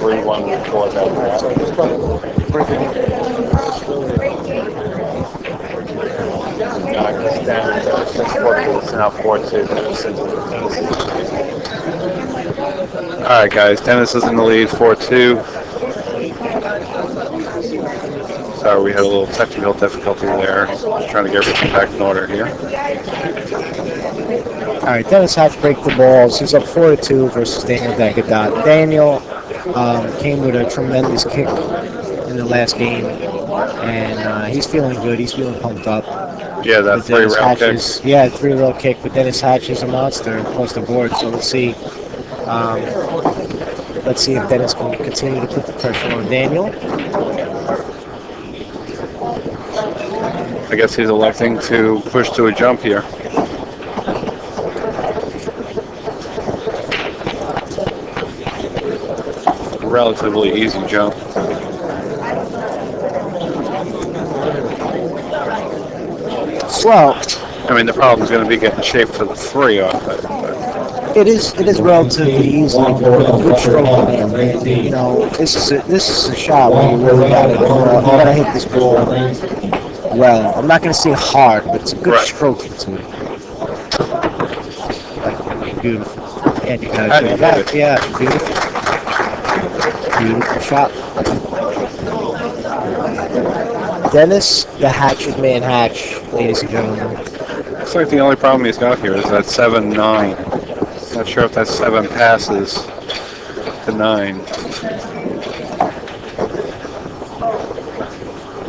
3-1 before that. He's down 6-4. It's now 4-2. All right, guys. Dennis is in the lead, 4-2. Sorry, we had a little technical difficulty there. Just trying to get everything back in order here. All right, Dennis Hatch break the balls. He's up 4-2 versus Daniel Dagotdot. Daniel came with a tremendous kick in the last game, and he's feeling good. He's feeling pumped up. Yeah, that three-rail kick. Yeah, three-rail kick, but Dennis Hatch is a monster across the board, so let's see. Let's see if Dennis can continue to put the pressure on Daniel. I guess he's electing to push to a jump here. Relatively easy jump. Well, I mean, the problem is going to be getting shape for the three off it. It is relatively easy with a good stroke. You know, this is a shot where you really gotta hit this ball well. I'm not gonna say hard, but it's a good stroke into it. Beautiful. And you gotta do that. Yeah, beautiful. Beautiful shot. Dennis, the hatchet man Hatch, ladies and gentlemen. Looks like the only problem he's got here is that 7-9. Not sure if that 7 passes to 9.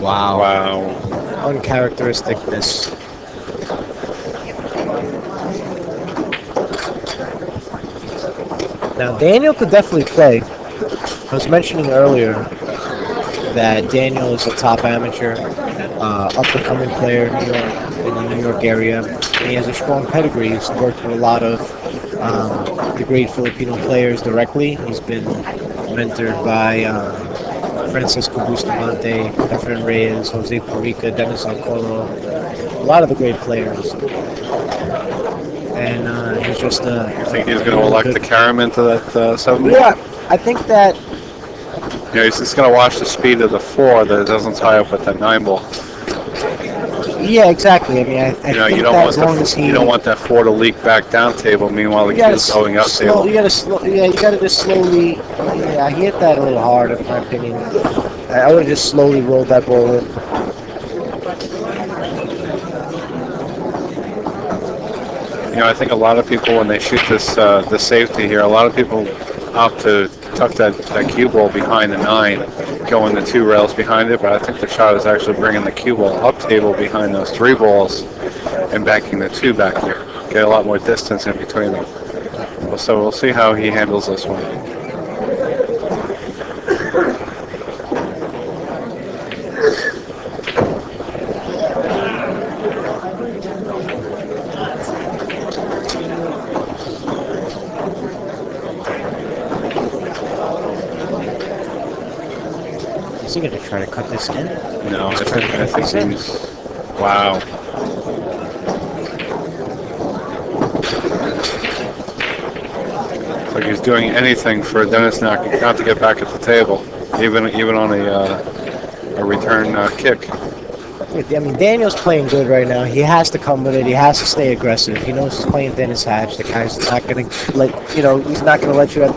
Wow. Uncharacteristicness. Now, Daniel could definitely play. I was mentioning earlier that Daniel is a top amateur, up-and-coming player in the New York area. And he has a strong pedigree. He's worked with a lot of the great Filipino players directly. He's been mentored by Francisco Bustamante, Efren Reyes, Jose Parica, Dennis Alcolo, a lot of the great players. And he's just You think he's going to elect to carry him into that 7? Yeah, I think that. Yeah, he's just going to watch the speed of the 4 that it doesn't tie up with that 9 ball. Yeah, exactly. I mean, I think you that as long as he... You don't want that 4 to leak back down table, meanwhile the kid's going up table. You gotta just slowly... Yeah, he hit that a little hard, in my opinion. I would have just slowly rolled that ball in. You know, I think a lot of people, when they shoot this the safety here, a lot of people opt to tuck that cue ball behind the 9, going the 2 rails behind it, but I think the shot is actually bringing the cue ball up table behind those 3 balls and banking the 2 back here. Get a lot more distance in between them. So we'll see how he handles this one. Is he going to try to cut this in? No, I think he's... Wow. It's like he's doing anything for Dennis not to get back at the table, even on a return kick. I mean, Daniel's playing good right now. He has to come with it. He has to stay aggressive. He knows he's playing Dennis Hatch. The guy's not going to he's not going to let you at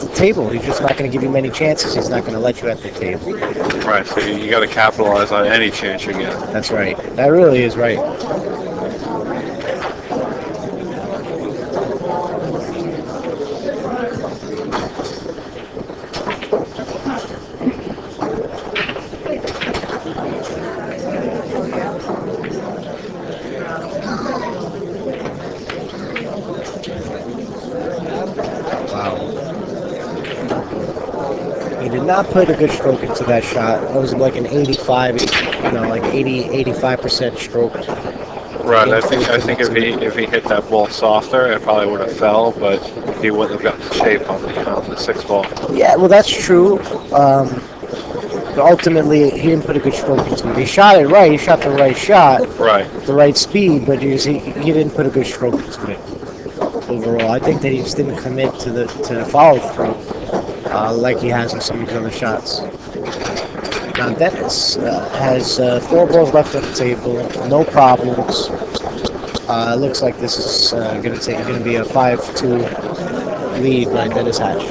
the table. He's just not going to give you many chances. He's not going to let you at the table. Right, so you got to capitalize on any chance you get. That's right. That really is right. Not put a good stroke into that shot. It was like an 85% stroke. Right. I think if he hit that ball softer, it probably would have fell, but he wouldn't have gotten shape on the 6 ball. Yeah, well, that's true. But ultimately, he didn't put a good stroke into it. He shot it right. He shot the right shot. Right. The right speed, but he didn't put a good stroke into it. It overall. I think that he just didn't commit to the follow through like he has in some of his other shots. Now Dennis has 4 balls left on the table, no problems. Looks like this is going to be a 5-2 lead by Dennis Hatch.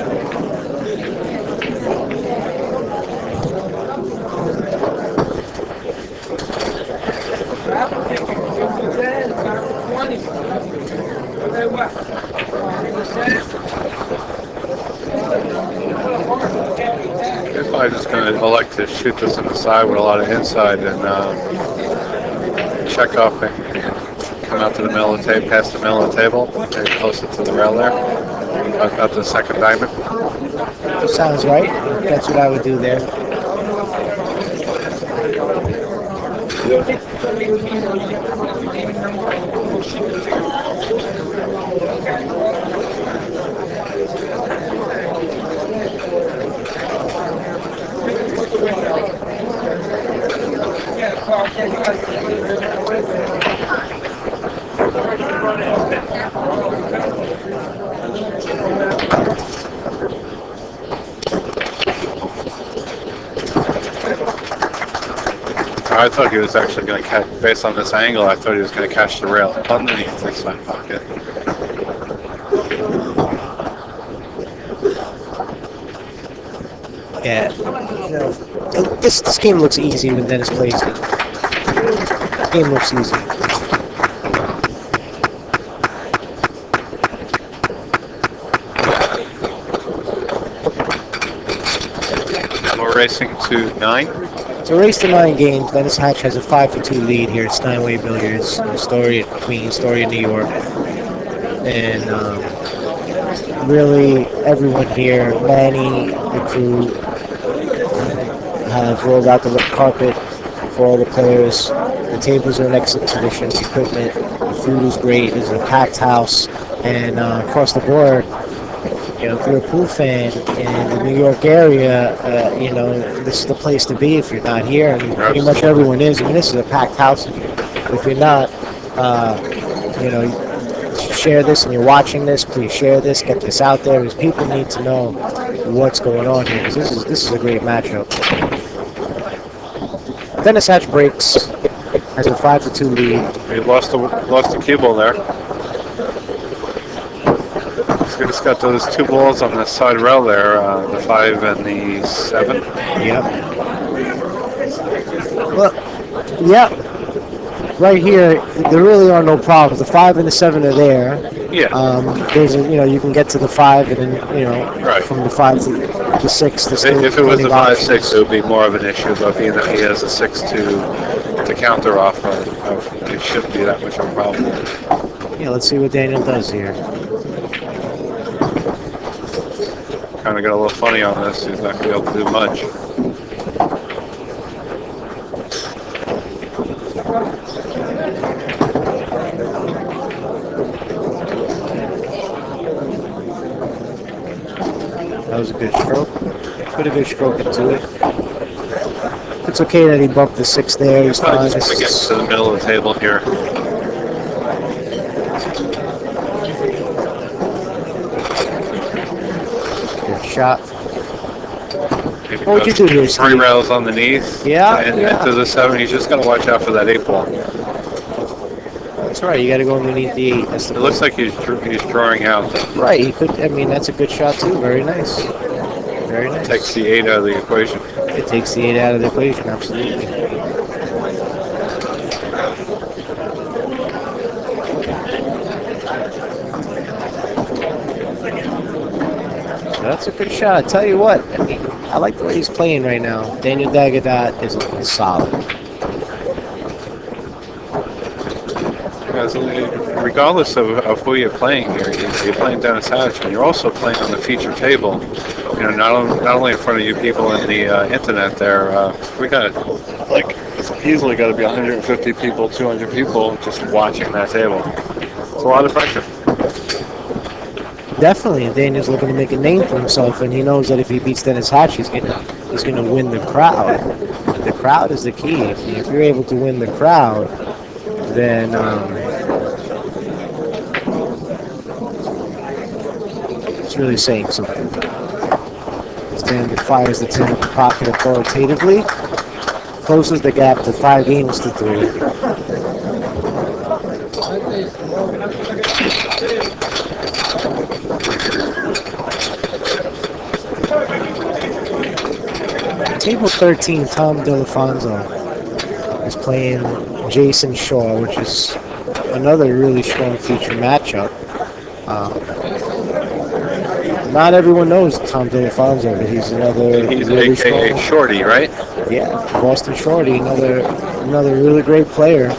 They're probably just going to elect to shoot this on the side with a lot of inside and check up and come out to the middle of the table, past the middle of the table, maybe closer to the rail there, about the second diamond. Sounds right. That's what I would do there. I thought he was actually going to catch, based on this angle, I thought he was going to catch the rail underneath the side pocket. Yeah, this game looks easy when Dennis plays it. The game looks easy. We're racing to 9. It's a race to 9 games. Dennis Hatch has a 5-2 lead here at Steinway Billiards in Astoria, Queens, Astoria, New York. And really, everyone here, Manny, the crew, have rolled out the red carpet for all the players. The tables are in excellent condition. The equipment, the food is great. It's a packed house. And across the board, you know, if you're a pool fan in the New York area, you know, this is the place to be if you're not here. And pretty much everyone is. I mean, this is a packed house. If you're not, you know, share this and you're watching this, please share this, get this out there, because people need to know what's going on here, because this is a great matchup. Dennis Hatch breaks, has a 5-2 lead. He lost the cue ball there. He's got those 2 balls on the side rail there, the 5 and the 7. Yep. Well, yep. Right here, there really are no problems. The 5 and the 7 are there. Yeah. There's a, you know, you can get to the 5 and then, you know, right. From the 5 to the 6. If it was the 5-6, it would be more of an issue, but being that he has a 6 to counter off, it shouldn't be that much of a problem. Yeah, let's see what Daniel does here. Kind of got a little funny on this. He's not going to be able to do much. That was a good stroke. Put a good stroke into it. It's okay that he bumped the 6 there. He's fine. Just to get to the middle of the table here. Good shot. What would you do here, Steve? 3 rails underneath. Yeah, and yeah. into the 7. You just got to watch out for that 8 ball. That's right. You got to go underneath the 8. That's the It looks like he's drawing out. Right. He could. I mean, that's a good shot too. Very nice. Very nice. Takes the 8 out of the equation. It takes the 8 out of the equation. Absolutely. That's a good shot. I tell you what, I mean, I like the way he's playing right now. Daniel Dagotdot is looking solid. Because regardless of who you're playing here, you're playing Dennis Hatch, and you're also playing on the feature table. You know, not only in front of you people in the internet there, we got like it's easily got to be 150 people, 200 people just watching that table. It's a lot of pressure. Definitely, and Daniel's looking to make a name for himself, and he knows that if he beats Dennis Hatch, he's gonna win the crowd. The crowd is the key. If you're able to win the crowd, then that's really saying something. Daniel fires the 10 in the pocket authoritatively. Closes the gap to 5 games to 3. Table 13, Tom DeLafonso is playing Jason Shaw, which is another really strong feature matchup. Not everyone knows Tom DeLafonso, but he's another He's really AKA strong, Shorty, right? yeah, Boston Shorty, another really great player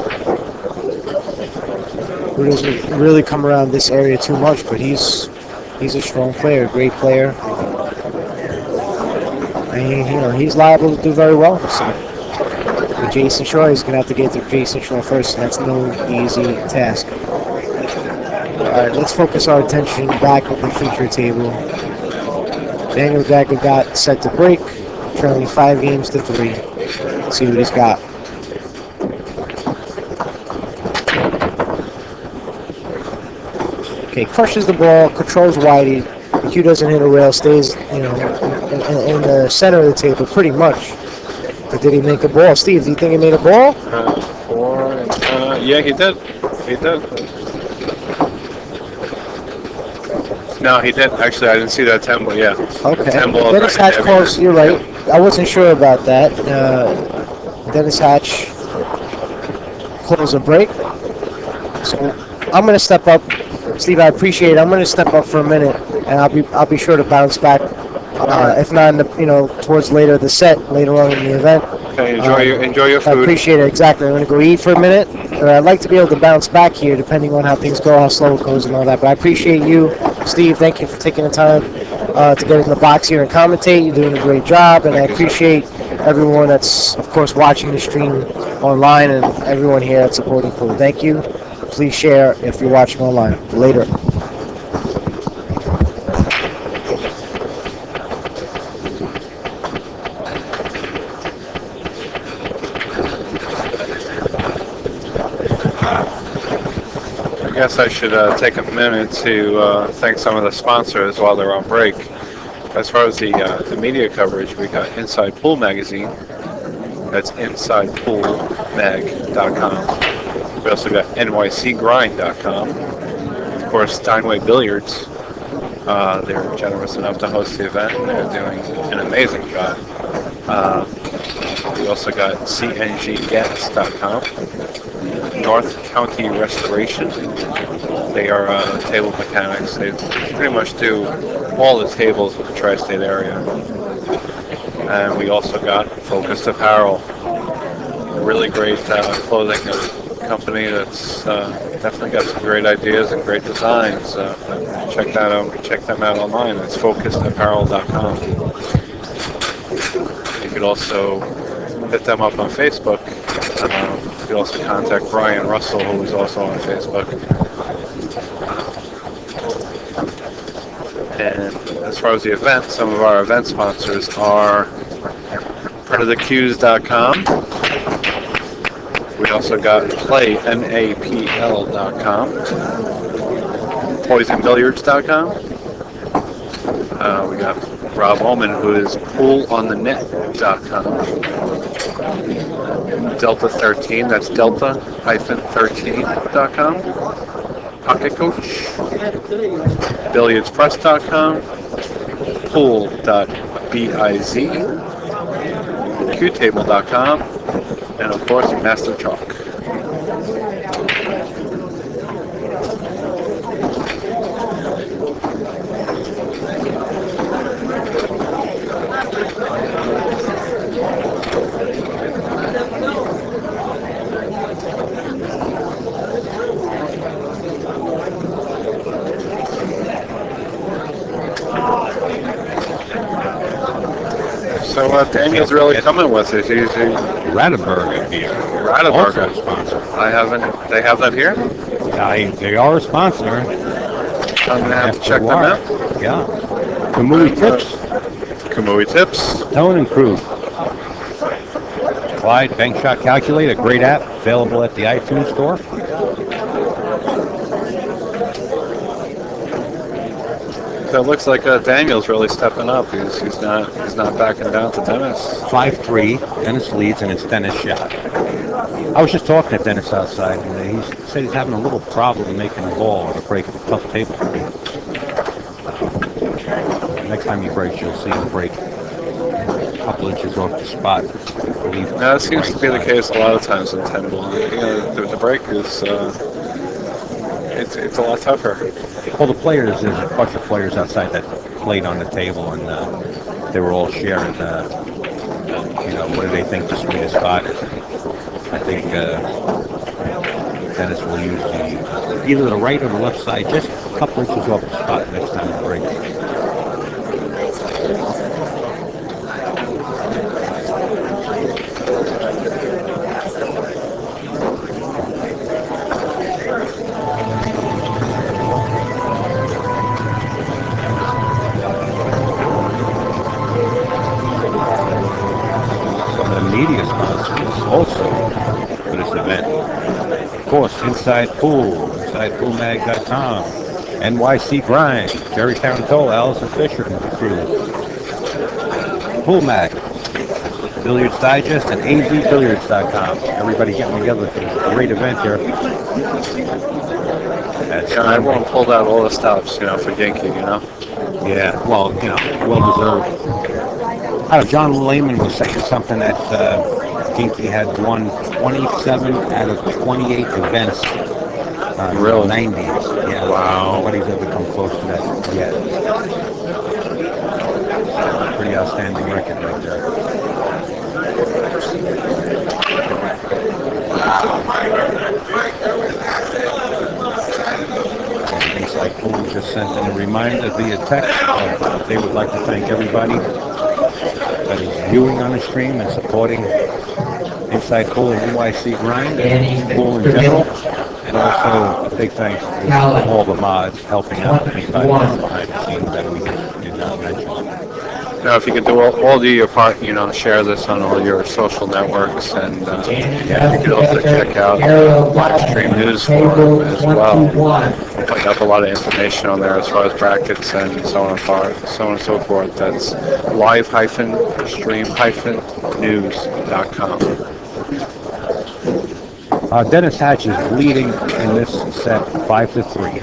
who doesn't really come around this area too much, but he's a strong player, great player. And he's liable to do very well. So with Jason Shaw, he's gonna have to get to Jason Shaw first, and that's no easy task. Alright, let's focus our attention back at the feature table. Daniel Dagotdot set to break, trailing 5 games to 3. Let's see what he's got. Okay, crushes the ball, controls Whitey. The cue doesn't hit a rail, stays, in the center of the table pretty much. But did he make a ball? Steve, do you think he made a ball? Yeah, he did. He did. No, he did. Actually, I didn't see that 10 ball. Yeah. Okay. 10 ball. Dennis Hatch calls. You're right. I wasn't sure about that. Dennis Hatch calls a break. So I'm going to step up. Steve, I appreciate it. I'm going to step up for a minute, and I'll be sure to bounce back. If not, towards later on in the event. Okay, enjoy your food. I appreciate it. Exactly. I'm going to go eat for a minute. I'd like to be able to bounce back here, depending on how things go, how slow it goes, and all that. But I appreciate you, Steve. Thank you for taking the time to get in the box here and commentate. You're doing a great job, and I appreciate everyone that's, of course, watching the stream online, and everyone here that's supporting Pool. Thank you. Please share if you're watching online. Later. I guess I should take a minute to thank some of the sponsors while they're on break. As far as the media coverage, we got Inside Pool Magazine. That's InsidePoolMag.com. We also got NYCGrind.com. Of course, Steinway Billiards. They're generous enough to host the event, and they're doing an amazing job. We also got CNGGuests.com. North County Restoration. They are table mechanics. They pretty much do all the tables in the tri-state area. And we also got Focused Apparel, a really great clothing company that's definitely got some great ideas and great designs. Check them out online. It's focusedapparel.com. You could also hit them up on Facebook. You can also contact Brian Russell, who is also on Facebook. And as far as the event, some of our event sponsors are PartOfTheCues.com. We also got PlayNAPL.com, PoisonBilliards.com. We got Rob Oman, who is PoolOnTheNet.com. Delta 13, that's Delta-13.com. Pocket Coach, BilliardsPress.com, Pool.biz, QTable.com, and of course Master Chalk. So Daniel's really coming with it. He's Radeberger beer. Radeberger sponsor. They have that here? They are a sponsor. I'm gonna have to check them out. Yeah. Kamui Tips. Kamui Tips. Tone and Crew. Clyde Bank Shot Calculator, great app, available at the iTunes Store. That looks like Daniel's really stepping up. He's not backing down to Dennis. 5-3. Dennis leads, and it's Dennis' shot. I was just talking to Dennis outside, and he said he's having a little problem making a ball or to break a tough table. Next time he breaks, you'll see him break a couple inches off the spot. Now, that seems to be the case a lot of times in 10 ball. You know, the break is it's a lot tougher. Well, the players, there's a bunch of players outside that played on the table, and they were all sharing, what do they think the sweetest spot is. I think Dennis will use either the right or the left side, just a couple inches off the spot next time he breaks. Media sponsors also for this event. Of course, Inside Poolmag.com, NYC Grind, Jerry Toll, Allison Fisher and the crew, Pool Mag, Billiards Digest, and AZBilliards.com. Everybody getting together for this great event here. Everyone pulled out all the stops, for Ginky, Yeah, well, well deserved. John Lehman was saying something that Ginky had won 27 out of 28 events. Really? 90s. Yeah. Wow. Nobody's ever come close to that yet. Pretty outstanding record right there. Inside Pool just sent in a reminder via text. They would like to thank everybody that is viewing on the stream and supporting Inside Pool and NYC Grind and Pool in general. And also a big thanks to all the mods helping out Inside Pool behind the scenes that we did not mention. Now, if you could do all do your part, share this on all your social networks, and you can also check out live stream news forum as well. We'll put up a lot of information on there as far as brackets and so on and so forth. That's live-stream-news.com. Dennis Hatch is leading in this set 5-3.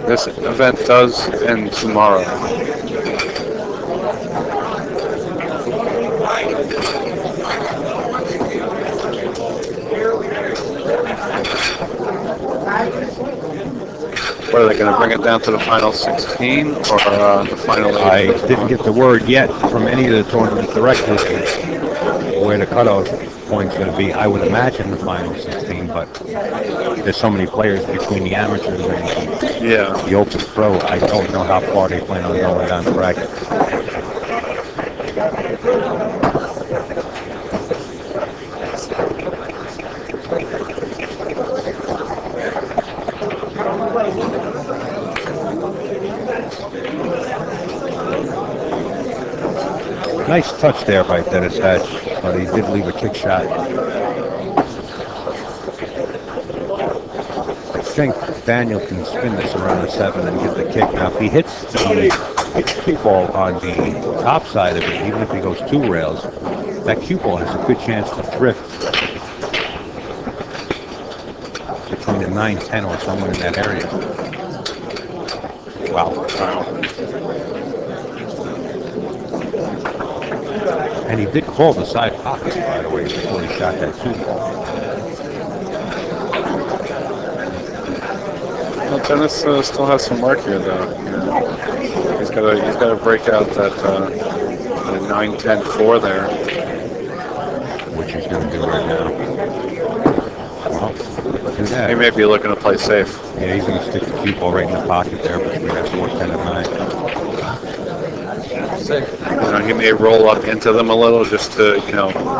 This event does end tomorrow. What, are they going to bring it down to the final 16 or the final 8? I didn't get the word yet from any of the tournament directors where the cutoff point's going to be. I would imagine the final 16, but there's so many players between the amateurs and the Open Pro. I don't know how far they plan on going down the bracket. Nice touch there by Dennis Hatch, but he did leave a kick shot. I think Daniel can spin this around the 7 and get the kick. Now, if he hits the cue ball on the top side of it, even if he goes 2 rails, that cue ball has a good chance to drift between the 9-10 or somewhere in that area. Wow. And he did call the side pockets, by the way, before he shot that cue ball. Well, Dennis still has some work here, though. He's got to break out that 9-10-4 there, which he's going to do right now. Well, look at that. He may be looking to play safe. Yeah, he's going to stick the cue ball right in the pocket there between that 4-10 and 9. He may roll up into them a little just to,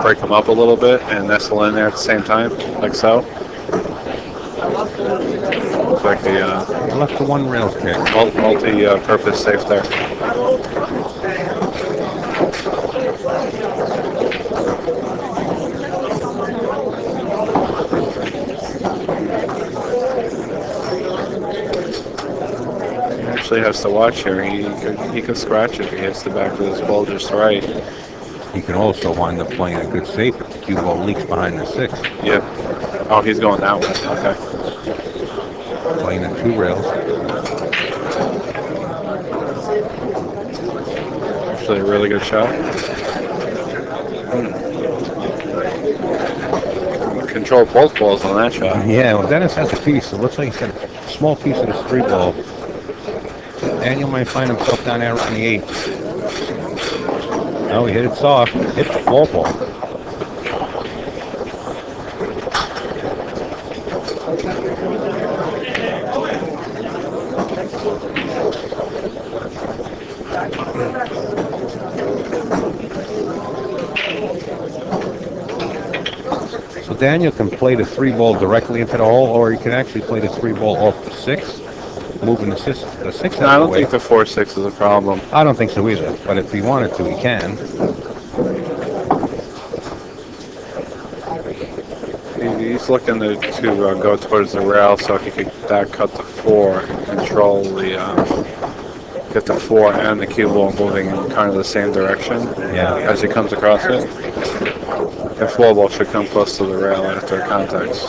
break them up a little bit and nestle in there at the same time, like so. Looks like the left the 1 rail kick. Multi-purpose safe there. actually has to watch here. He could scratch it if he hits the back of this ball just right. He can also wind up playing a good safe if the cue ball leaks behind the 6. Yep. Oh, he's going that way. Okay. Playing the 2 rails. Actually, a really good shot. Control both balls on that shot. Yeah, well, Dennis has a piece. It looks like he's got a small piece of this 3 ball. Daniel might find himself down there around the 8. Oh, he hit it soft. Hit the 4 ball. So Daniel can play the 3 ball directly into the hole, or he can actually play the 3 ball off the 6, moving the 6 No, out I of the don't way. think the 4-6 is a problem. I don't think so either, but if he wanted to, he can. He's looking to go towards the rail so he could back cut the 4, control the get the 4 and the cue ball moving in kind of the same direction as he comes across it. The 4 ball should come close to the rail after contacts.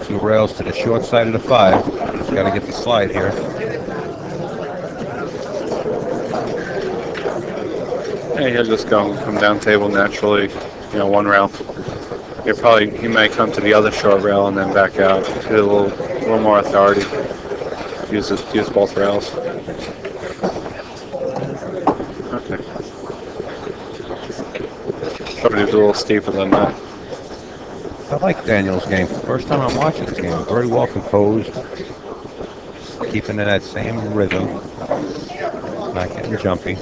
Two rails to the short side of the 5. Just got to get the slide here. Yeah, he'll just come down table naturally, one rail. He might come to the other short rail and then back out. Get a little more authority. Use both rails. Okay. Probably a little steeper than that. I like Daniel's game. First time I'm watching this game. Very well composed. Keeping in that same rhythm. Not getting jumpy.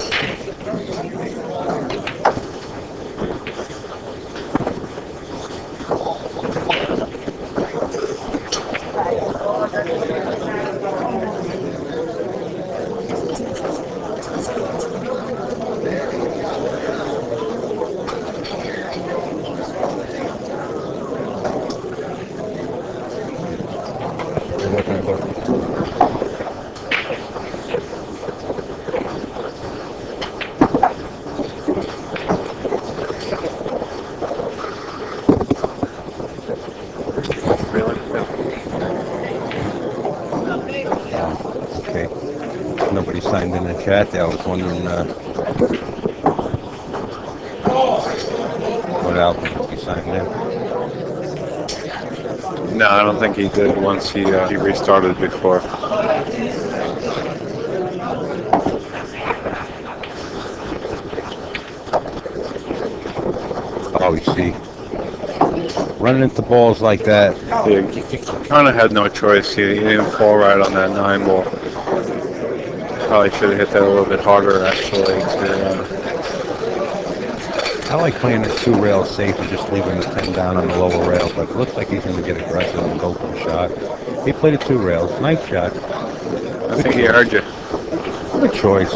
Okay. Nobody signed in the chat there. I was wondering what album he signed in. No, I don't think he did once he restarted before. Oh, you see. Running into balls like that. Yeah, he kind of had no choice. He didn't fall right on that 9 ball. Probably should have hit that a little bit harder, actually. I like playing the 2 rail safe and just leaving the 10 down on the lower rail, but it looks like he's going to get aggressive and go for the shot. He played the 2 rails. Nice shot. I think he heard you. Good choice.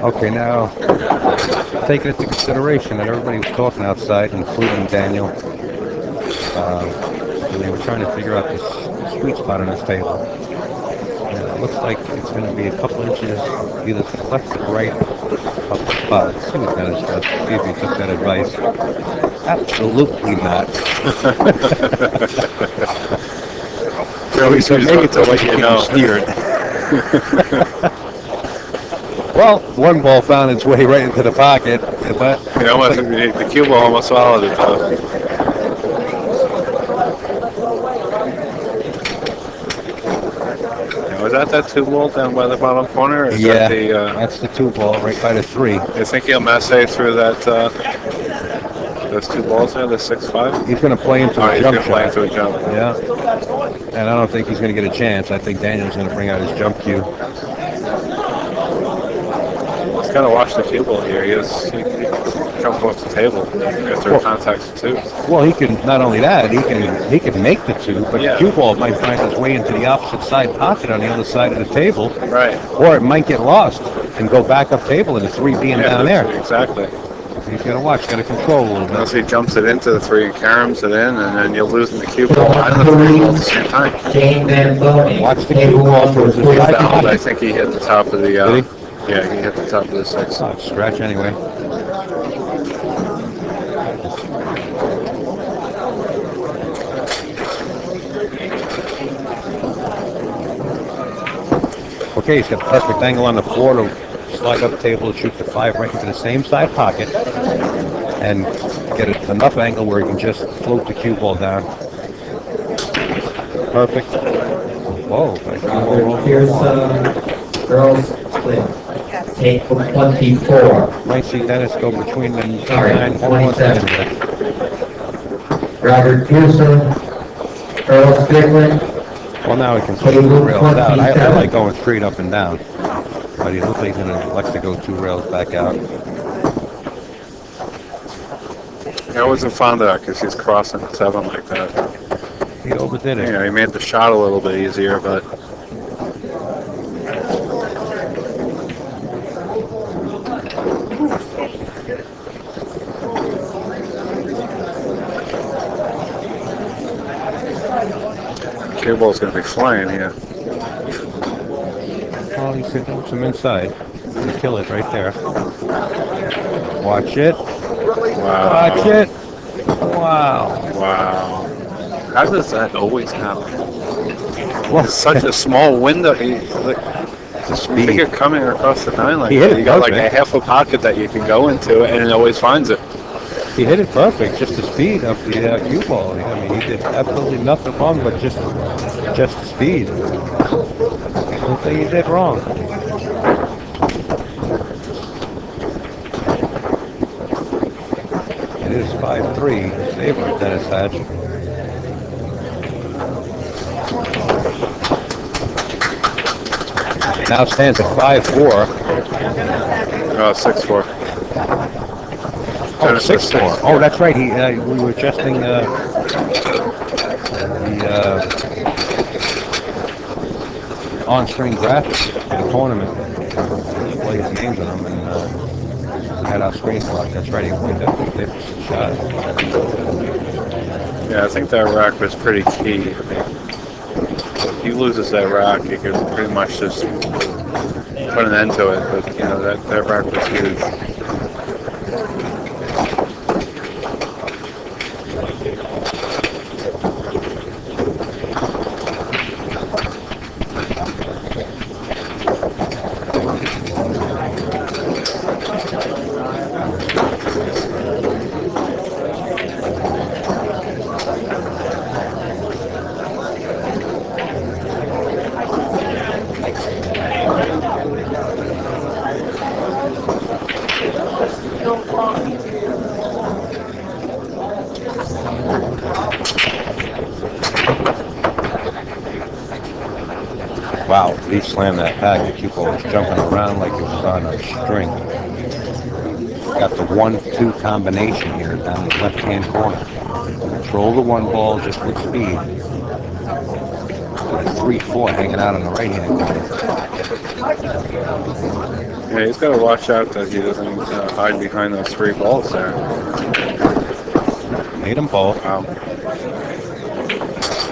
Okay, now, taking into consideration that everybody was talking outside, including Daniel, and they were trying to figure out the sweet spot on this table. And it looks like it's going to be a couple inches either to the left or the right of the spot. Let's see what Dennis does. See if he took that advice. Absolutely not. Really, so Maybe it's to let you know. steered. Well, one ball found its way right into the pocket, but You know what? The cue ball almost swallowed it though. Now, was that 2 ball down by the bottom corner? Or is yeah, that the, that's the 2 ball right by the 3. you think he'll messay through that? Those 2 balls there, the 6-5. He's going to play into a He's jump gonna play shot. into a jump. Yeah, and I don't think he's going to get a chance. I think Daniel's going to bring out his jump cue. He's got to watch the cue ball here. He jumped off the table after contacts too. Well, he can not only that, he can make the 2, but Yeah. the cue ball might find its way into the opposite side pocket on the other side of the table, Right. or it might get lost and go back up table and the 3 being down there. Exactly. He's got to watch, got to control a little bit. Unless he jumps it into the 3 and caroms it in, and then you're losing the cue ball and the 3 ball at the same time. Watch the cue ball for the He side fouled. I pocket. think he hit the top of the. Did he? Yeah, he hit the top of the 6. Oh, scratch anyway. Okay, he's got the perfect angle on the floor to slide up the table to shoot the 5 right into the same side pocket and get enough angle where he can just float the cue ball down. Perfect. Whoa. Here's girls split. Take 24. Might see Dennis go between them. Sorry, 27. Robert Pearson, Earl Strickland. Well, now he can push 2 rails out. I like going straight up and down. But he looks like he likes to go 2 rails back out. I wasn't fond of that because he's crossing the 7 like that. He overdid it. You know, he made the shot a little bit easier, but. Cue ball's going to be flying here. Oh, he's hitting some inside. He'll kill it right there. Watch it. Wow. Watch it. Wow. Wow. How does that always happen? Well, It's such a small window. the I speed. think you're coming across the 9 like He hit that. it You got like a perfect. half a pocket that you can go into, and it always finds it. He hit it perfect. Just the speed of the cue ball. I mean, he did absolutely nothing wrong, but just the speed. Nothing he did wrong. It is 5-3 in favor of Dennis Hatch. Now stands at 5-4. 6-4. Oh, Dennis is 6-4. Oh, that's right. We were adjusting the on-screen graphics for the tournament. Display his names on them, and we had our screens locked. That's right. He played that shot. Yeah, I think that rack was pretty key. I mean, if he loses that rack, he could pretty much just put an end to it. But, you know, that rack was huge. Wow, he slammed that pack. The cue ball was jumping around like it was on a string. Got the 1-2 combination here down the left-hand corner. Control the 1 ball just with speed. 3-4 hanging out on the right-hand corner. Yeah, he's got to watch out that he doesn't hide behind those 3 balls there. Made them both. Wow.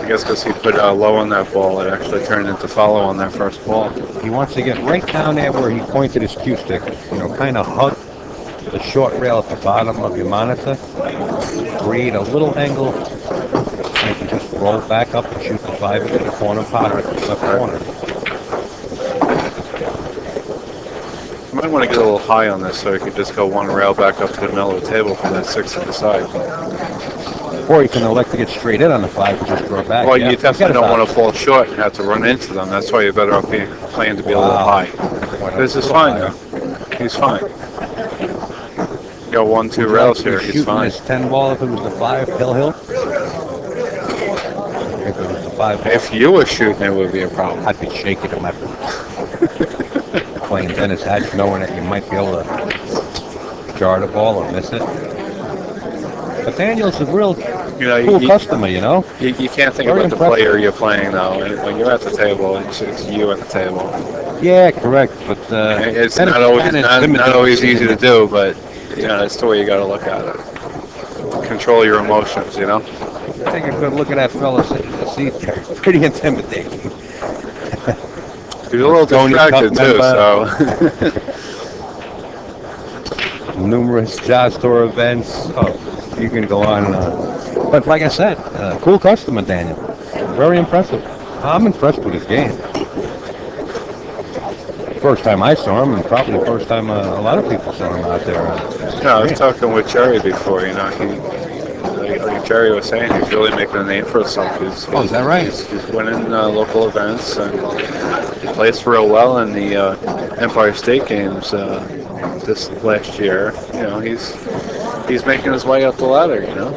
I guess because he put low on that ball, it actually turned into follow on that first ball. He wants to get right down there where he pointed his cue stick. You know, kind of hug the short rail at the bottom of your monitor. Create a little angle. And you can just roll back up and shoot the 5 into the corner pocket, left corner. You might want to get a little high on this so you could just go 1 rail back up to the middle of the table from that 6 to the side. Or you can elect to get straight in on the 5 and just throw back. Well, yeah, you definitely don't want to fall short and have to run into them. That's why you're better off playing to be a little high. This is fine, though. He's fine. You got 1, 2 rails here. He's fine. This 10 ball if it was the 5 hill. If it was the 5 ball. If you were shooting, it would be a problem. I'd be shaking him up. Playing Dennis Hatch, knowing that you might be able to jar the ball or miss it. But Daniel's a real cool customer, you know? You can't think Very about the player you're playing, though. When you're at the table, it's you at the table. Yeah, correct. But it's not always easy to do, but you know, it's the way you got to look at it. Control your emotions, you know? Take a good look at that fella sitting in the seat there. Pretty intimidating. He's a little distracted, too, so... Numerous Jazz Tour events. Oh, you can go on and on. But like I said, cool customer, Daniel. Very impressive. I'm impressed with his game. First time I saw him, and probably the first time a lot of people saw him out there. I was talking with Jerry before, you know, like Jerry was saying, he's really making a name for himself. Is that right? He's winning local events, and he plays real well in the Empire State Games this last year. You know, he's making his way up the ladder, you know.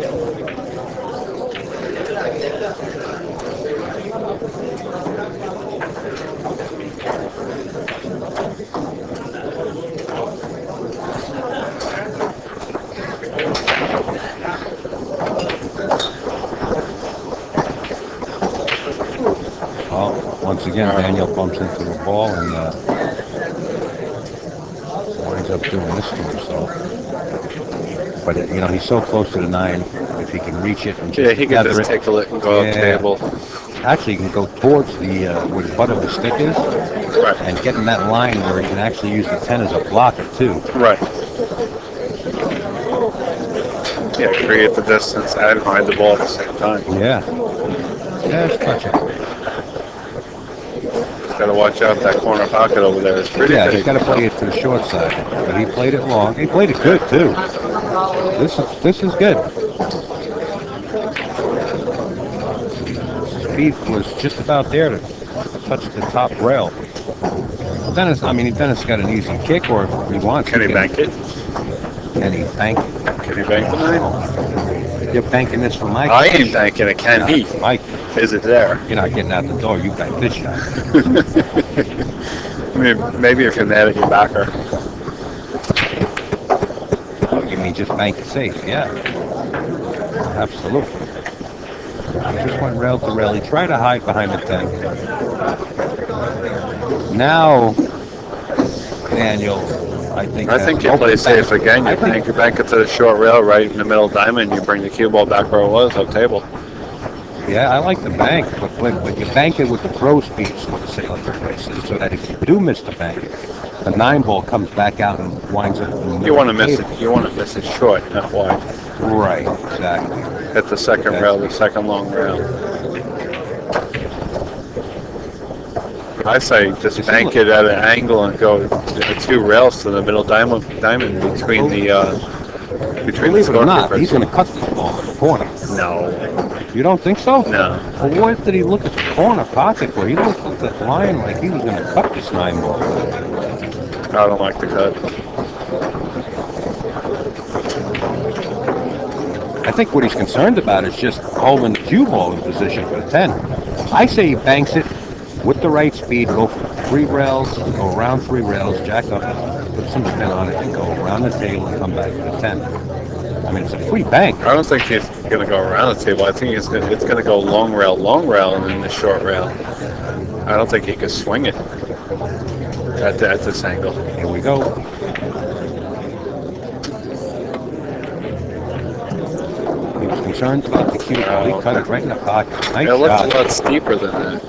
Once again, Daniel bumps into the ball and winds up doing this to himself. But you know, he's so close to the 9. If he can reach it, and just he can just take a lick and go up the table. Actually, he can go towards the where the butt of the stick is, right, and get in that line where he can actually use the 10 as a blocker too. Right. Yeah, create the distance and hide the ball at the same time. Yeah. Yeah, it's touching. Got to watch out that corner pocket over there. It's pretty big. He's got to play it to the short side. But he played it long. He played it good too. This is good. Speed was just about there to touch the top rail. Dennis got an easy kick, or if he wants. Can he bank it? Can he bank it? Can he bank the 9? You're banking this for Mike? I ain't banking it. Can he? Mike. Is it there? You're not getting out the door. You banked this shot. I mean, maybe if you're mad at your backer. Oh, you mean just bank it safe? Yeah. Absolutely. He just went rail to rail. He tried to hide behind the 10. Now, Daniel, I think you play safe again. You bank it to the short rail right in the middle diamond. You bring the cue ball back where it was, up table. Yeah, I like the bank, but you bank it with the throw speed, is what the sailor places, so that if you do miss the bank, the 9 ball comes back out and winds up. You want to miss it. You want to miss it short, not wide. Right, exactly. Hit the second rail, the second long rail. I say just bank it at an angle and go 2 rails to the middle diamond between the Believe it or not, he's going to cut the ball in the corner. No. You don't think so? No. Well, what did he look at the corner pocket for? He looked at that line like he was going to cut this 9 ball. I don't like the cut. I think what he's concerned about is just holding the cue ball in position for the 10. I say he banks it with the right speed, go 3 rails, go around 3 rails, jack up, put some spin on it, and go around the table and come back to the 10. I mean, it's a free bank. I don't think he's going to go around the table. I think it's going to go long rail, and then the short rail. I don't think he can swing it. at this angle. Here we go. He was concerned about the cue ball. He cut it right in the pocket. Nice It looks shot. a lot steeper than that.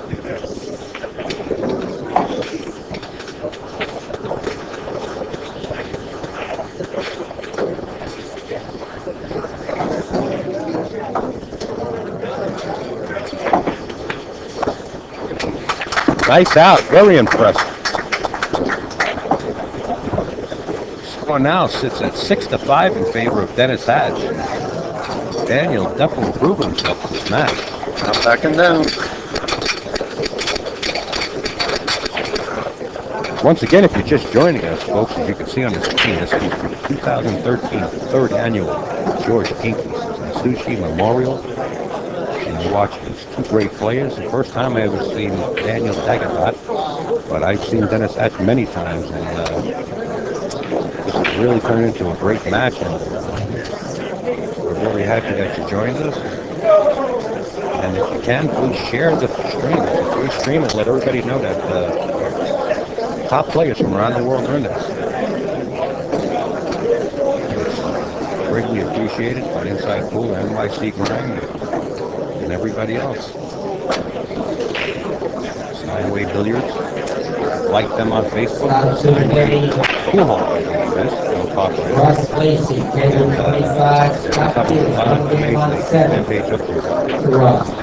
Nice out. Very impressive. Score now sits at 6-5 in favor of Dennis Hatch. Daniel definitely improved himself in this match. Not backing down. Once again, if you're just joining us, folks, as you can see on the screen, this is the 2013 third annual George Ginky Sushi Memorial. And you're watching these two great players. The first time I ever seen Daniel Dagotdot, but I've seen Dennis Hatch many times, and this has really turned into a great match. And we're really happy that you joined us. And if you can, please share the stream. If you stream it, let everybody know that top players from around the world are in this. It's greatly appreciated by Inside Pool, NYC Grind, and everybody else. Steinway Billiards. Like them on Facebook. Steinway Pool Hall. Don't talk about it. Ross Lacey, table 25, Scott Hughes, 117.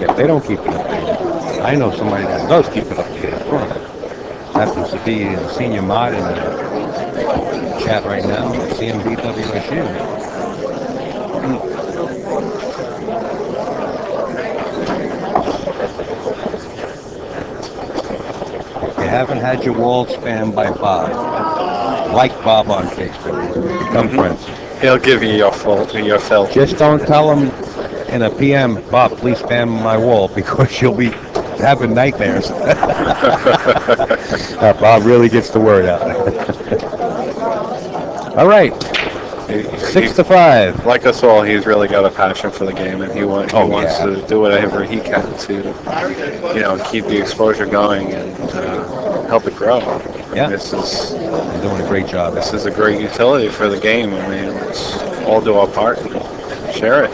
If they don't keep it updated, I know somebody that does keep it updated. Happens to be a senior mod in the chat right now at CMBWSU. If you haven't had your wall spammed by Bob, like Bob on Facebook. Become friends. He'll give you your fill. Just don't tell him in a PM, Bob, please spam my wall, because you'll be having nightmares. Bob really gets the word out. All right, 6-5. Like us all, he's really got a passion for the game, and he wants to do whatever he can to, keep the exposure going and help it grow. Yeah, this is doing a great job. This is a great utility for the game. I mean, let's all do our part and share it.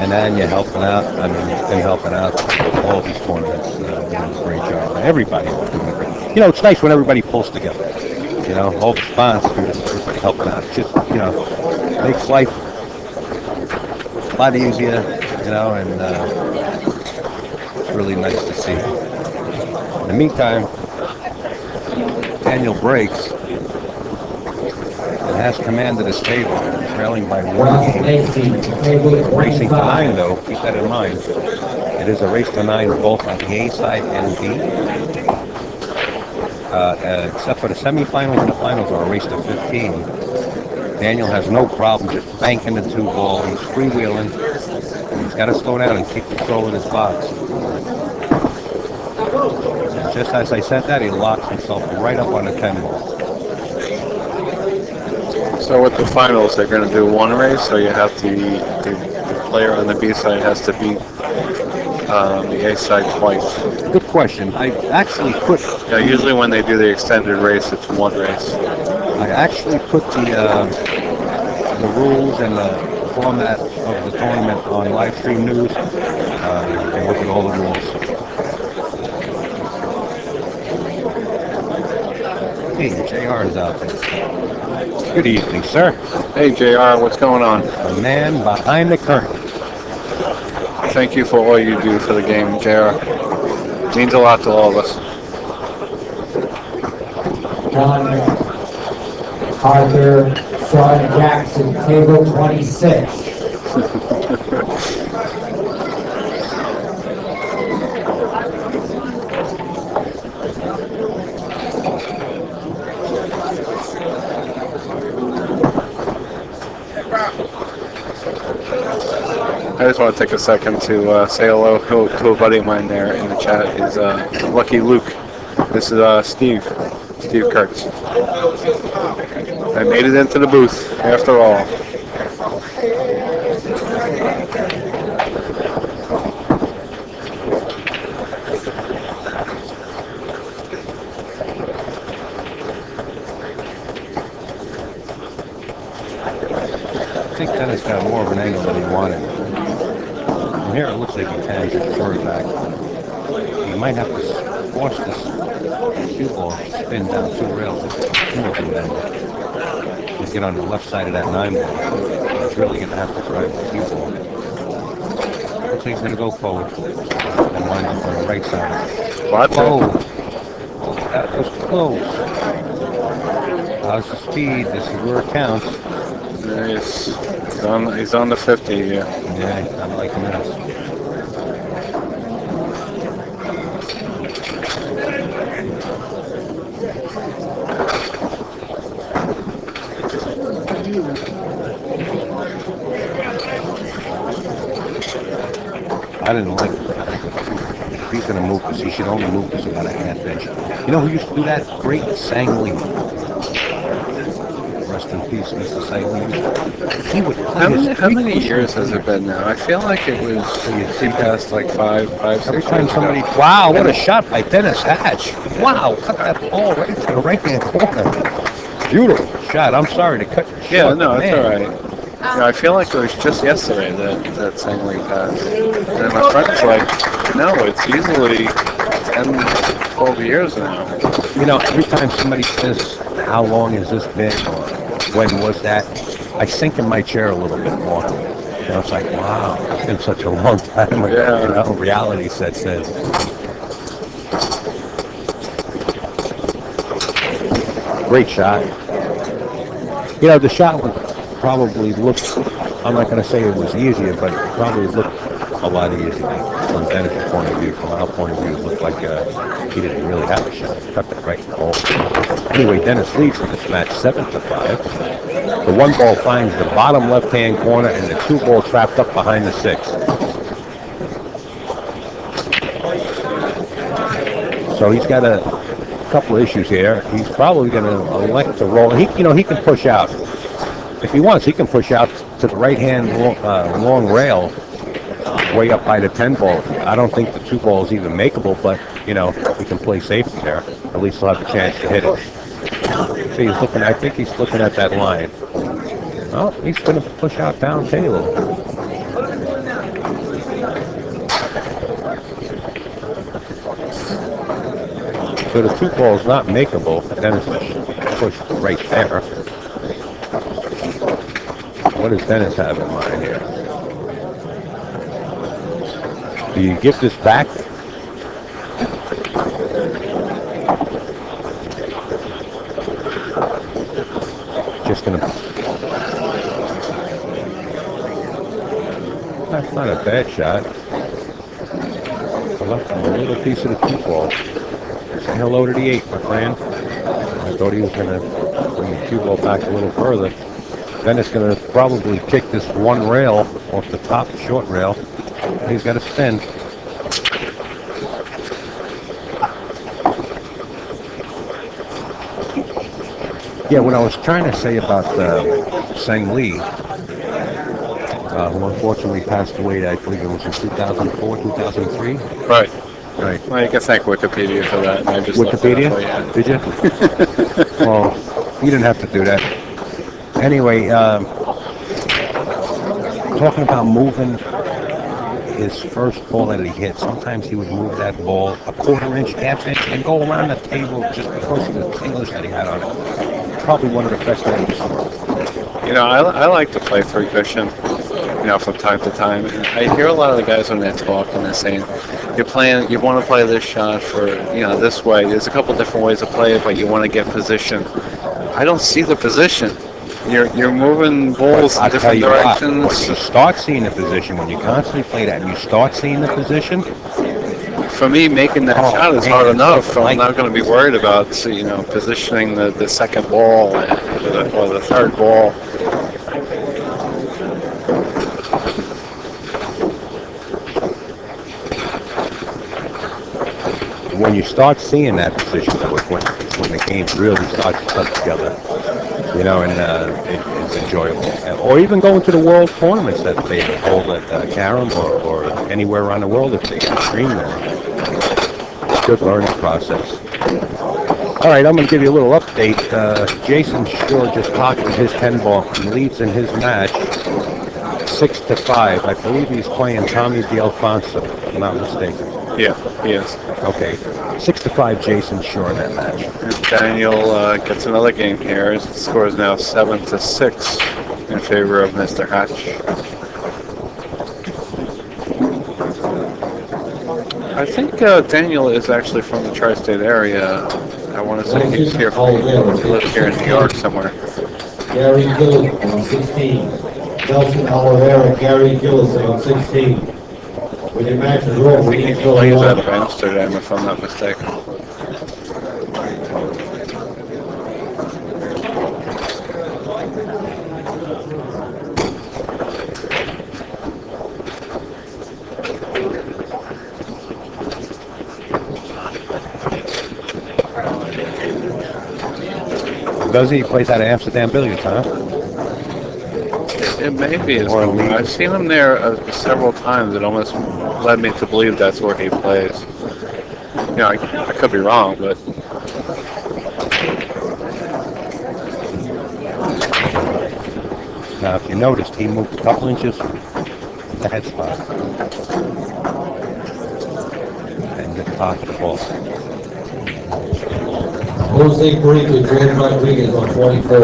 And then you're helping out. I mean, you've been helping out all these tournaments. Doing a great job. Everybody doing a great. It's nice when everybody pulls together. All the sponsors, everybody helping out. It just, makes life a lot easier, and it's really nice to see. In the meantime, Daniel breaks and has command of this table, trailing by 1 game. Racing to 9, though. Keep that in mind. It is a race to 9 both on the A side and B. Except for the semifinals and the finals are a race to 15. Daniel has no problem just banking the 2 ball. He's freewheeling. He's got to slow down and keep control of his box. And just as I said that, he locks himself right up on the 10 ball. So with the finals, they're going to do one race, so you have the player on the B side has to beat the A side twice. Good question. I actually put... Yeah, usually when they do the extended race, it's one race. I actually put the rules and the format of the tournament on live stream news. You can look at all the rules. Hey, JR is out there. Good evening, sir. Hey, JR, what's going on? The man behind the curtain. Thank you for all you do for the game, JR. Means a lot to all of us. John Arthur Sean Jackson, table 26. I just want to take a second to say hello to a buddy of mine there in the chat. Is Lucky Luke. This is Steve Kurtz. I made it into the booth after all. think Dennis got more of an angle than he wanted. From here, it looks like he can get short back. He might have to force this cue ball to spin down 2 rails. He's get on the left side of that 9 ball. He's really going to have to drive the cue ball. Looks like he's going to go forward and wind up on the right side. Watch Oh, it. that was close. How's the speed? This is where it counts. He's on the 50 here. Yeah, I'm liking this. I didn't like it. If he's going to move this, he should only move this about a half inch. You know who used to do that? Great Sang Lee. Rest in peace, Mr. Sang Lee. He would How many years has it been now? I feel like it was he passed like five, 6 Every time years somebody, ago. wow, what a shot by Dennis Hatch. Wow, cut that ball right to the right-hand corner. Beautiful shot. I'm sorry to cut you short. Yeah, no, it's man. all right. You know, I feel like it was just yesterday that Sang-Lee passed. And my friend's like, no, it's easily 10, 12 years now. You know, every time somebody says, how long has this been, or when was that, I sink in my chair a little bit more. You know, it's like, wow, it's been such a long time ago. Yeah. You know, reality sets in. Great shot. You know, the shot would probably look, I'm not going to say it was easier, but it probably looked a lot easier from Dennis' point of view. From our point of view, it looked like he didn't really have a shot. Cut that right ball. Anyway, Dennis leads in this match 7-5. The 1 ball finds the bottom left-hand corner, and the 2 ball trapped up behind the 6. So he's got a couple of issues here. He's probably going to elect to roll. He can push out. If he wants, he can push out to the right-hand long rail way up by the 10 ball. I don't think the 2 ball is even makeable, but, you know, he can play safety there. At least he'll have a chance to hit it. See, I think he's looking at that line. Oh, he's going to push out down Taylor. So the 2 ball is not makeable. Dennis pushed right there. What does Dennis have in mind here? Do you give this back? Just gonna. That's not a bad shot. I left him a little piece of the 2 ball. Say hello to the 8, my friend. I thought he was gonna bring the 2 ball back a little further. Then it's going to probably kick this 1 rail off the top short rail. He's got to spin. Yeah, what I was trying to say about Sang Lee, who unfortunately passed away, I believe it was in 2004, 2003. Right. Right. Well, you can thank Wikipedia for that. I just Wikipedia? Did you? Well, you didn't have to do that. Anyway, talking about moving his first ball that he hit, sometimes he would move that ball a quarter inch, half inch, and go around the table just because of the English that he had on it. Probably one of the best things. You know, I like to play 3 cushion, you know, from time to time. And I hear a lot of the guys when they're talking, they're saying, you want to play this shot for, you know, this way. There's a couple different ways to play it, but you want to get position. I don't see the position. You're moving balls in different directions. When you start seeing the position, when you constantly play that and you start seeing the position, for me, making that shot is hard enough. I'm not going to be worried about, you know, positioning the second ball or the third ball. When you start seeing that position, though, when the game really starts to come together, you know, and it's enjoyable. Or even going to the world tournaments that they hold at Carom or anywhere around the world if they can stream them. It's a good learning process. All right, I'm going to give you a little update. Jason Shore just pocketed his 10 ball and leads in his match 6-5. I believe he's playing Tommy DeAlfonso, if I'm not mistaken. Yeah, he is. Okay, 6-5 Jason Shore in that match. And Daniel gets another game here. His score is now 7-6 in favor of Mr. Hatch. I think Daniel is actually from the tri-state area. I want to say he's here from, he lives here in New York somewhere. Gary Gillis on 16. Nelson Oliveira, Gary Gillis on 16. When your match is over, I think he plays out of Amsterdam, if I'm not mistaken. Does he? He plays out of Amsterdam Billiards, huh? It may be his home. I've seen him there several times. It almost led me to believe that's where he plays. You know, I could be wrong, but Now, if you noticed, he moved a couple inches the head spot and the top of the ball. Jose Perica, George Rodriguez on 24.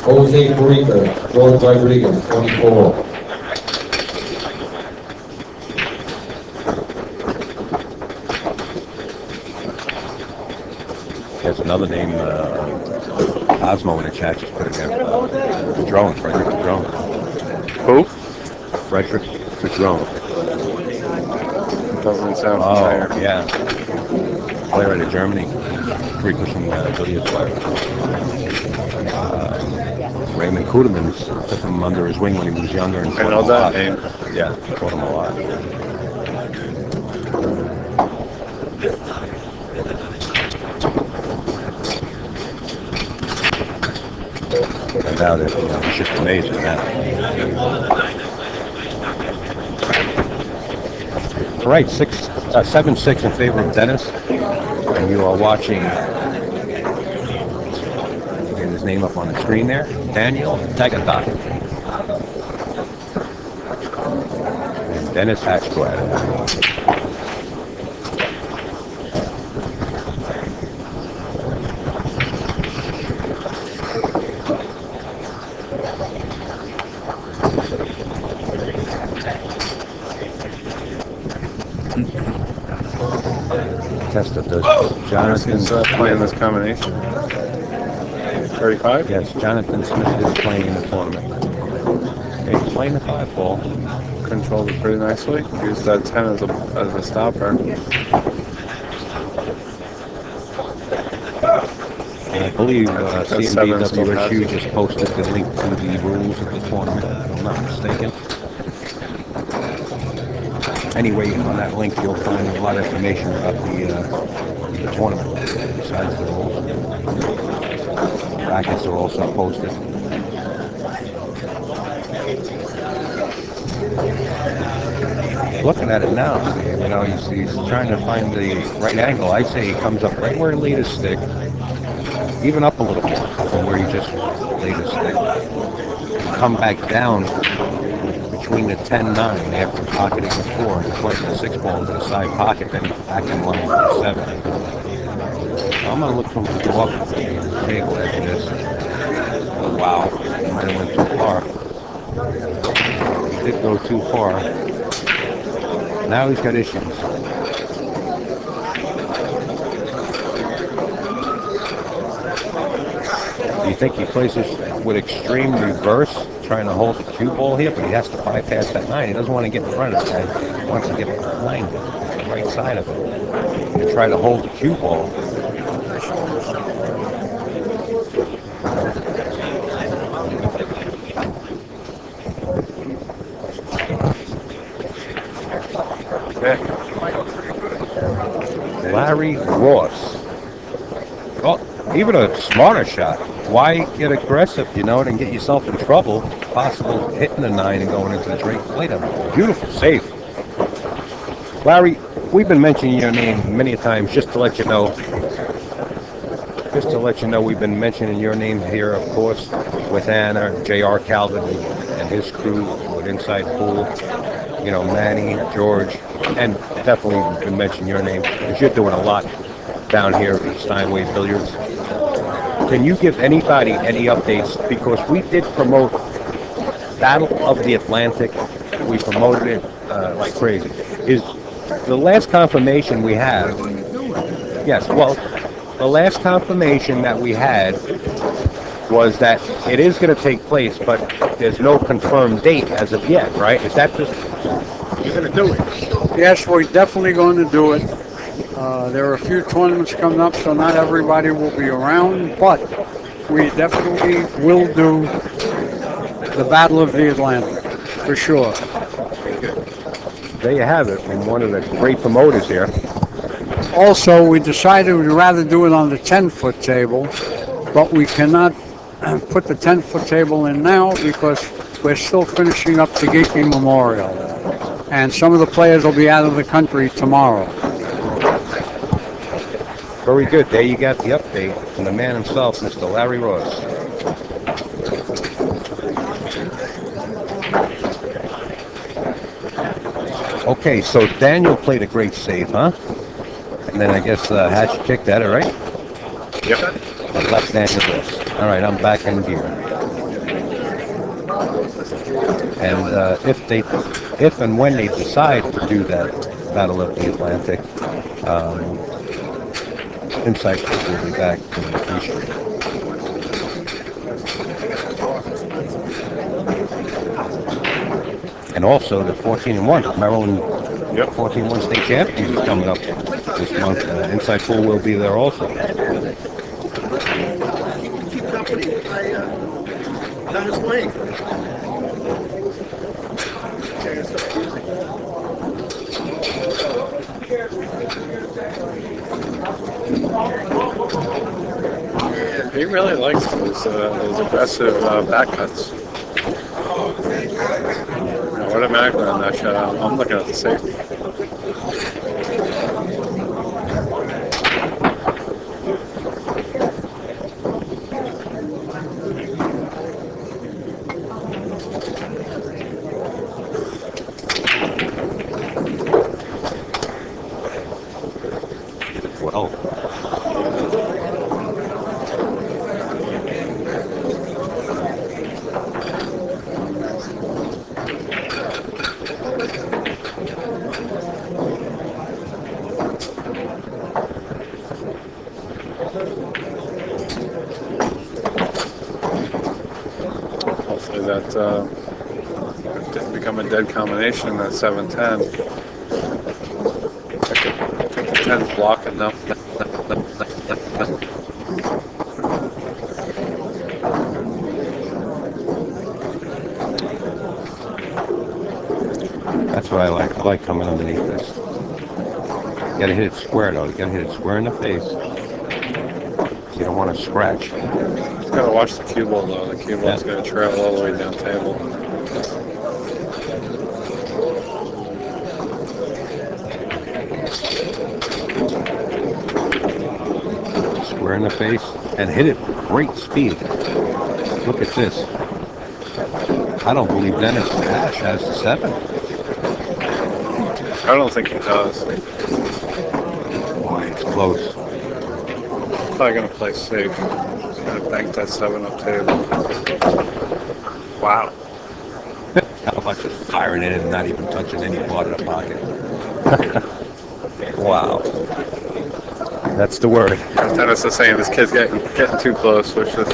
Jose Perica, George Rodriguez, 24. There's another name, Osmo in the chat just put it there. Padron, Frederick Padron. who? Frederick Padron. Doesn't sound Oh, familiar. yeah. Player out of Germany. Frequent billiards player. Raymond Kudemans took him under his wing when he was younger. And I know that name. Yeah, taught him a lot. And now that, it's just amazing now. All right, 7-6 in favor of Dennis. And you are watching, get his name up on the screen there, Daniel Dagotdot. And Dennis Hatchquad. Test of those. Jonathan's playing this combination. 35? Yes, Jonathan Smith is playing in the tournament. Okay, he's playing the 5 ball. Controlled it pretty nicely. Used that 10 as a stopper. And I believe That's 7 still has CMBWSU it. just posted the link to the rules of the tournament, if I'm not mistaken. Anyway, on that link you'll find a lot of information about the tournament, besides the rules. Brackets are also posted. Looking at it now, he's trying to find the right angle. I say he comes up right where he laid his stick, even up a little more from where he just laid his stick. Come back down between the 10-9 after pocketing the 4 and putting the 6 ball into the side pocket, then back in line with the 7. I'm going to look for him to go up the table after this. Oh, wow, he might have went too far. He did go too far. Now he's got issues. Do you think he plays this with extreme reverse, trying to hold the cue ball here, but he has to bypass that 9. He doesn't want to get in front of that. He wants to get behind it, the right side of it, and try to hold the cue ball. Larry Ross. Well, even a smarter shot. Why get aggressive, and get yourself in trouble? Possible hitting the 9 and going into the Drake plate. A beautiful save. Larry, we've been mentioning your name many times just to let you know just to let you know, we've been mentioning your name here, of course, with Anna, J.R. Calvin, and his crew with Inside Pool. You know, Manny, George, and definitely we've been mentioning your name because you're doing a lot down here at Steinway Billiards. Can you give anybody any updates? Because we did promote Battle of the Atlantic. We promoted it like crazy. Is the last confirmation we have? Yes. Well, the last confirmation that we had was that it is going to take place, but there's no confirmed date as of yet, right? Is that just you're going to do it? Yes, we're definitely going to do it. There are a few tournaments coming up, so not everybody will be around, but we definitely will do the Battle of the Atlantic, for sure. There you have it from one of the great promoters here. Also, we decided we'd rather do it on the 10-foot table, but we cannot put the 10-foot table in now because we're still finishing up the Ginky Memorial. And some of the players will be out of the country tomorrow. Very good. There you got the update from the man himself, Mr. Larry Ross. Okay, so Daniel played a great save, huh? And then I guess Hatch kicked at it, right? Yep. Left Daniel this. All right, I'm back in gear. And if and when they decide to do that Battle of the Atlantic, Inside will be back to the feature. And also the 14-1 Maryland 14-1 state championship is coming up this month. Inside Pool will be there also. He really likes those aggressive back cuts. Automatically on that shot, I'm looking at the safety. Well, hopefully that didn't become a dead combination in that 7-10. I think the 10's block enough. that's what I like. I like coming underneath this. You gotta hit it square though. You gotta hit it square in the face. You don't want to scratch. Just gotta watch the cue ball though. The cue ball's gonna trail all the way down table. Square in the face and hit it with great speed. Look at this. I don't believe Dennis Ash has the 7. I don't think he does. Boy, it's close. Probably gonna play safe. He's gonna bank that 7 up table. Wow. How about just firing it and not even touching any part of the pocket? Wow. That's the word. Dennis is saying this kid's getting too close, which is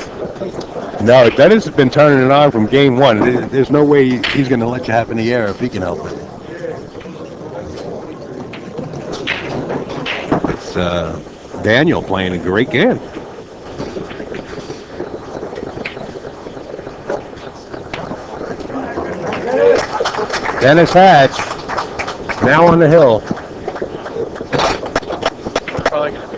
No, Dennis has been turning it on from game 1. There's no way he's going to let you have in the air if he can help it. It's Daniel playing a great game. Dennis Hatch, now on the hill. probably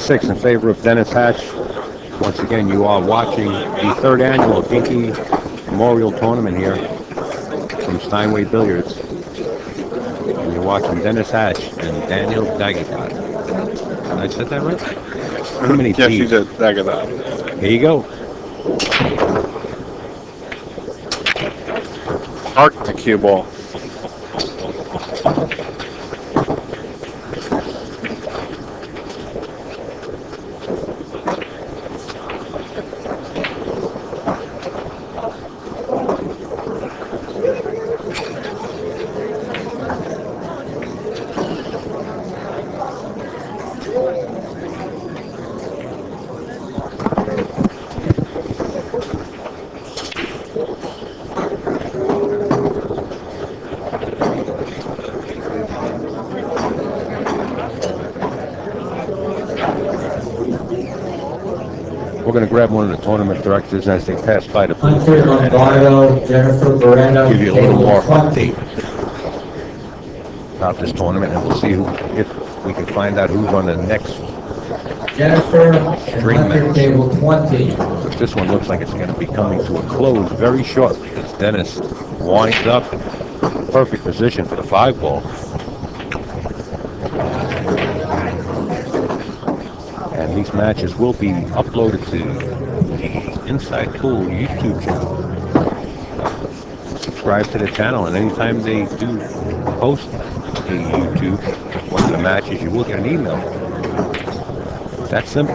6 in favor of Dennis Hatch. Once again, you are watching the 3rd annual Ginky Memorial Tournament here from Steinway Billiards. And you're watching Dennis Hatch and Daniel Dagotdot. I said that right? How many Yes, you T's? did. Dagotdot. Here you go. Arc the cue ball. We're going to grab one of the tournament directors as they pass by the booth Hunter here and Lombardo, Jennifer Beretta. give you a little more table 20. update about this tournament, and we'll see if we can find out who's on the next. Jennifer and String Hunter, match. table 20. But this one looks like it's going to be coming to a close very shortly as Dennis winds up in perfect position for the 5 ball. And these matches will be uploaded to the Inside Pool YouTube channel. Subscribe to the channel, and anytime they do post to YouTube one of the matches, you will get an email. That's simple.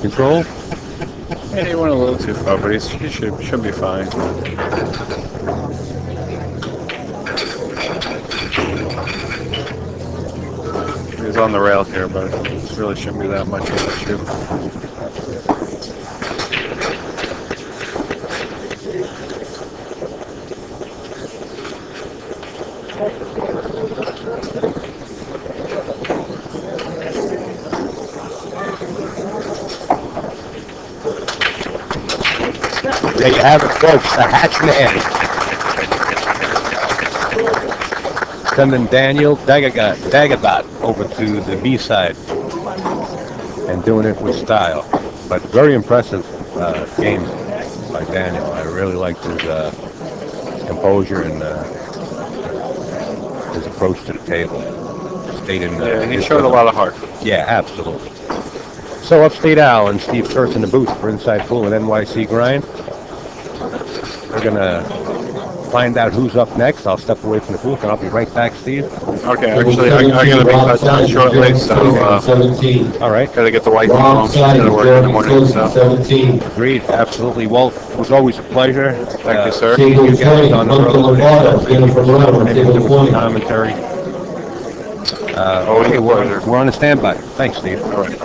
Control. Yeah, he went a little too far, but he should be fine. He's on the rail here, but it really shouldn't be that much of an issue. There you have it, folks. The Hatch Man. Sending Daniel Dagotdot over to the B side and doing it with style. But very impressive game by Daniel. I really liked his composure and his approach to the table. Stayed in. Yeah, he showed a lot of heart. Yeah, absolutely. So Upstate Al and Steve Kurtz in the booth for Inside Pool and NYC Grind. We're going to find out who's up next. I'll step away from the booth and I'll be right back, Steve. Okay, actually, I'm going to be cut down shortly, so All right. got to get the wife Wrong home. She's side, going to work in the morning, so. 17. Agreed. Absolutely. Well, it was always a pleasure. Thank you, sir. Seeing you guys on the Hunter road. Lombardo, Jennifer Beretta, Able to table do some 20. commentary. Always Okay, a pleasure. we're on the standby. Thanks, Steve. All right.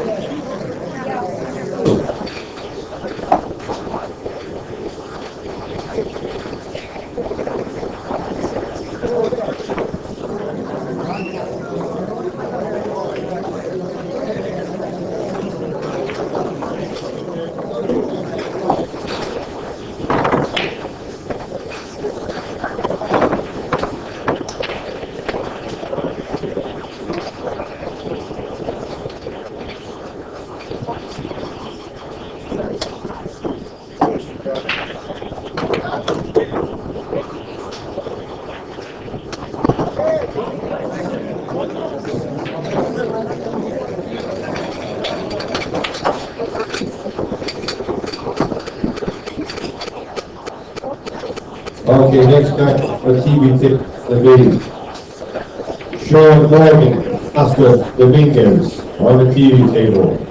Okay, next match for TV tip, the video. Sean Morgan, Oscar Dominguez. on the TV table.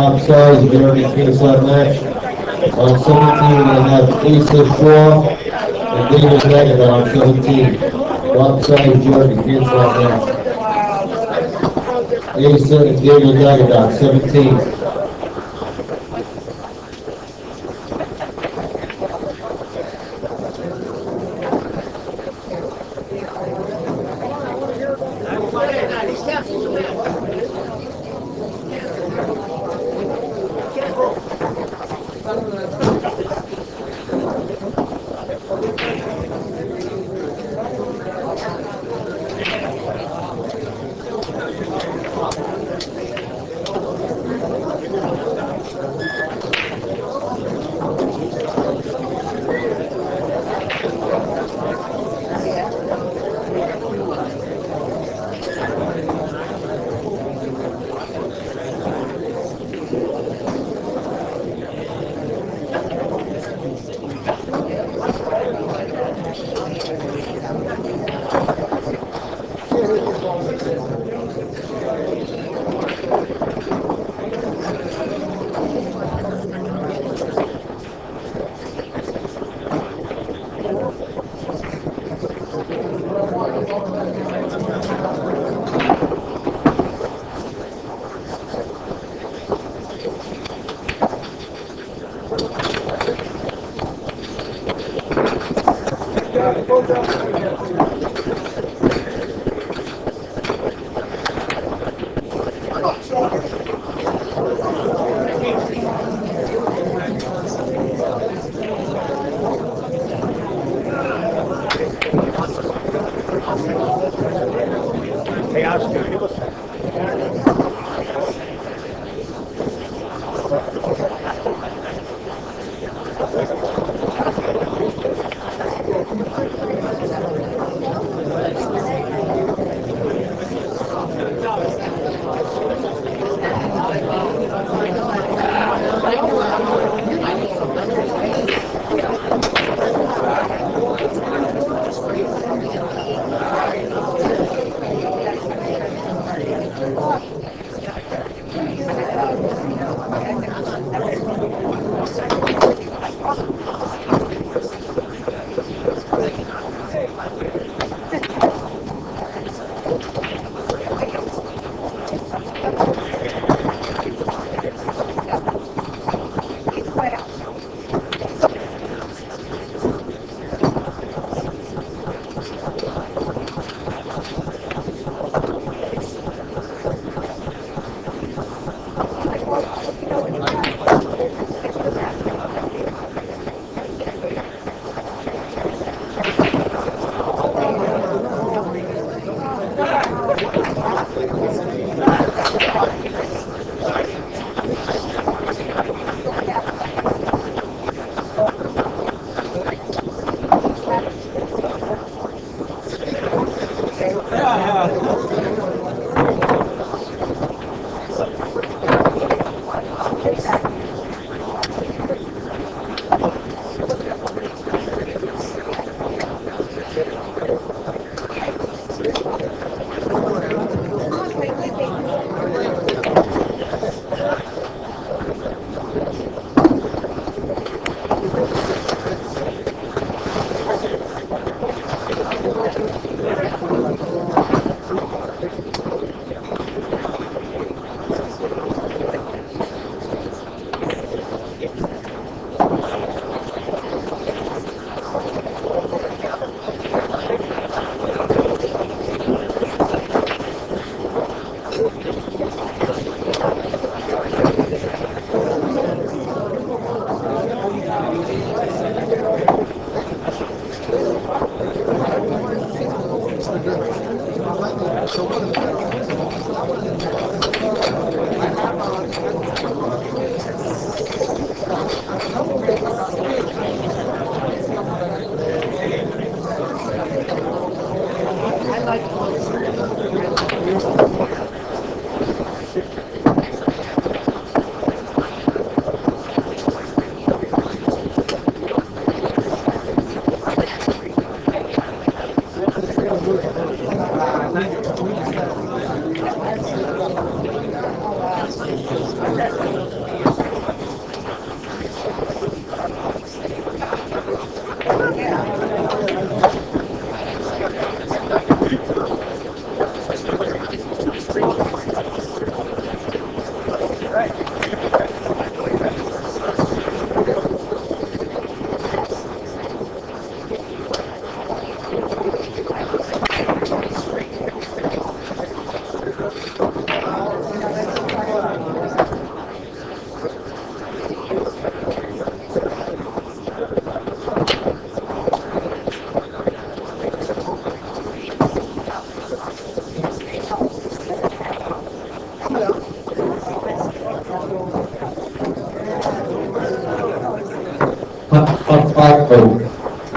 Upsize, Jeremy Kingside match. On 17, we're going to have Asa Shaw and David Dagotdot on 17. Upsize, Jeremy Kingside match. Asa and David Dagotdot, 17.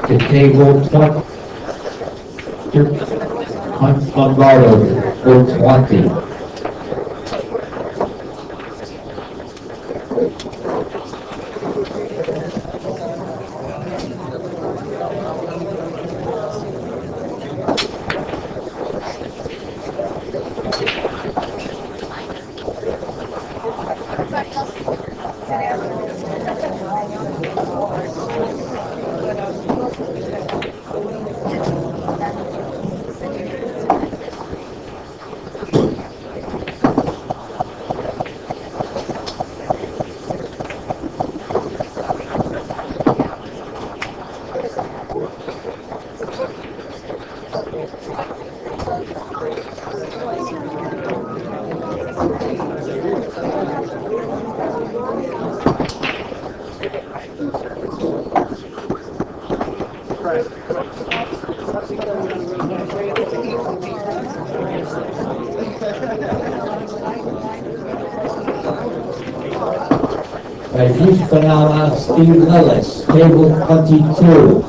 To table 20. Lombardo, 020. Banana, Steve Ellis, table 22.